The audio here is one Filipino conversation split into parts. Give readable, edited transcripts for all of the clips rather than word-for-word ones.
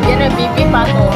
Yan ang bibi pa to.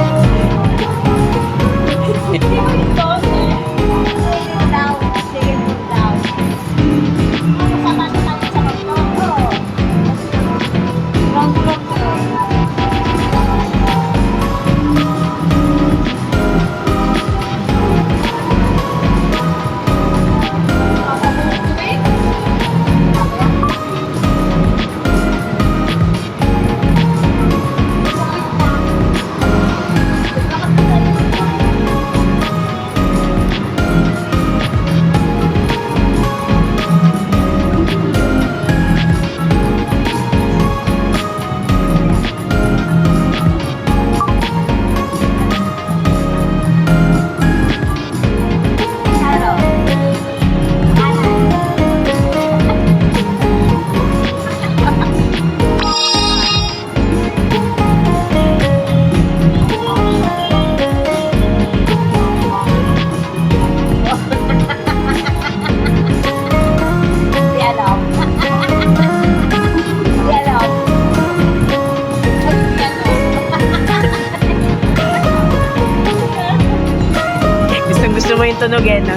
Gusto mo yung tunog eh, no?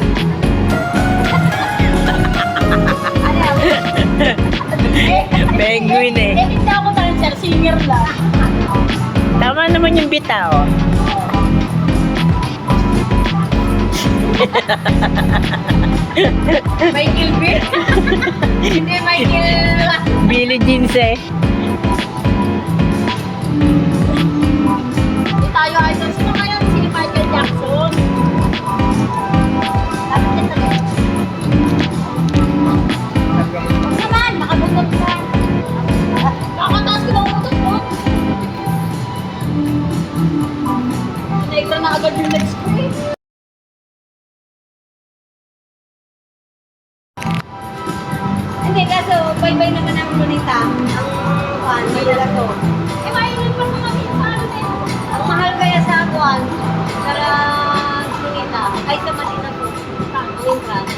Penguin eh. Hindi ako dancer, singer lang. Tama naman yung bitaw. Michael B. Hindi Michael. Billie Jeans eh. Hindi tayo idol. Sino kaya si Michael Jackson? Dapat ito rin. Huwag naman, makabutot ka. Kakataas ko lang utot mo. Negra na agad yung legs ko eh. Hindi, kaso bye-bye naman ang lunita. Ang may dala to. Eh, mainit pa mga paano na yun? Ang mahal kaya sa akuan, para lunita. Ay, sa Manila to. Ang entrance.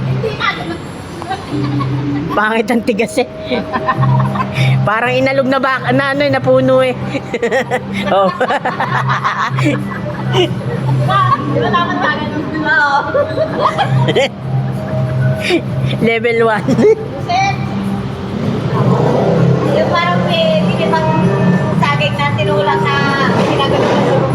Hindi na. Pangit ang tigas eh. Parang inalog na baka na ano eh, napuno eh. Oh. Di ba dapat tagan ng dula, oh? Level 1. Set. Yung parang may pinipang saging na tinulang na ginagano ng duro.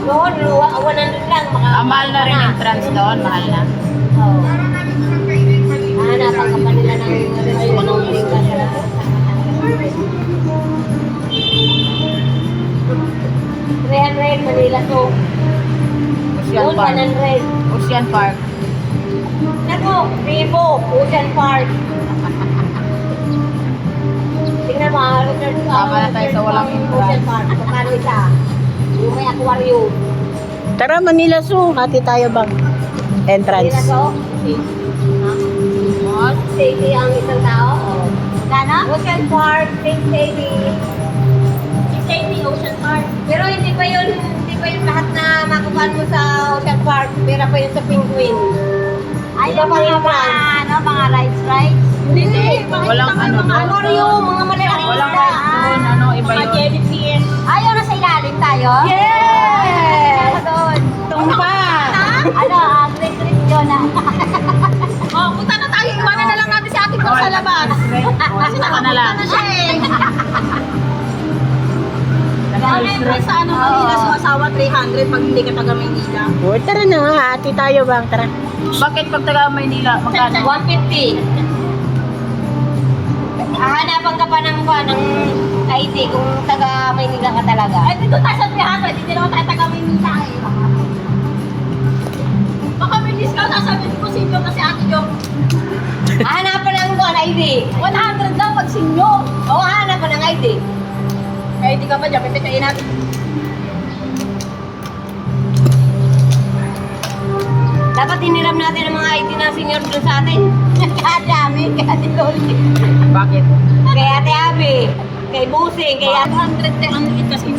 Noon, 100 lang. Mahal na rin yung trans doon, mahal na. Oo. Hahanapan ka pa nila ng ringan. 300 Manila to. Doon, 100. Ocean Park. Nako, Vivo, Ocean Park. Tingnan mo, Tama na tayo sa walang Ocean Park. Magkano isa? Yung may aquarium. Tara, Manila Zoo. Hati tayo bang? Entrance. Manila to? Ha? 680 ang isang tao? Gana? Ocean Park, 680. 680 Ocean Park. Pero hindi pa yun lahat na makukuhan mo sa Ocean Park. Pero pa yun sa Penguin. Ay, yung mga rides? Hindi. Walang ano. Mga aquarium, mga malalaking Walang isda. doon, ano, iba Mga yun. jellyfish. Ayaw na sa ilalim tayo? Yes! Doon. Tumpa! Ano, Chris yun ah. Oh, punta na tayo. Iwanan na lang natin si Ate Ko sa labas. Kasi nakapunta na siya eh. Dahil sa ano, Manila sa asawa 300 pag hindi ka taga Maynila. Oh, tara na nga, hati tayo bang? Tara. Bakit pag taga Maynila, magkano? 150. Hahanapan ka pa ng ID kung taga Maynila ka talaga. Ay, dito tayo sa 300. Hindi naman tayo taga Maynila eh. Baka may discount. Sasabihin ko senior kasi Ate Jo. Hahanapan ng ID. 100 lang pag senior. Oo, hahanapan ng ID. May ID ka pa dyan, pipitayin natin. Dapat hiniram natin ang mga ID na senior doon sa atin. Kay Ate Ami, kay Ate Loli. Bakit? Kay Ate Abi, kay Busing, kay Ate 100 ang liit kasi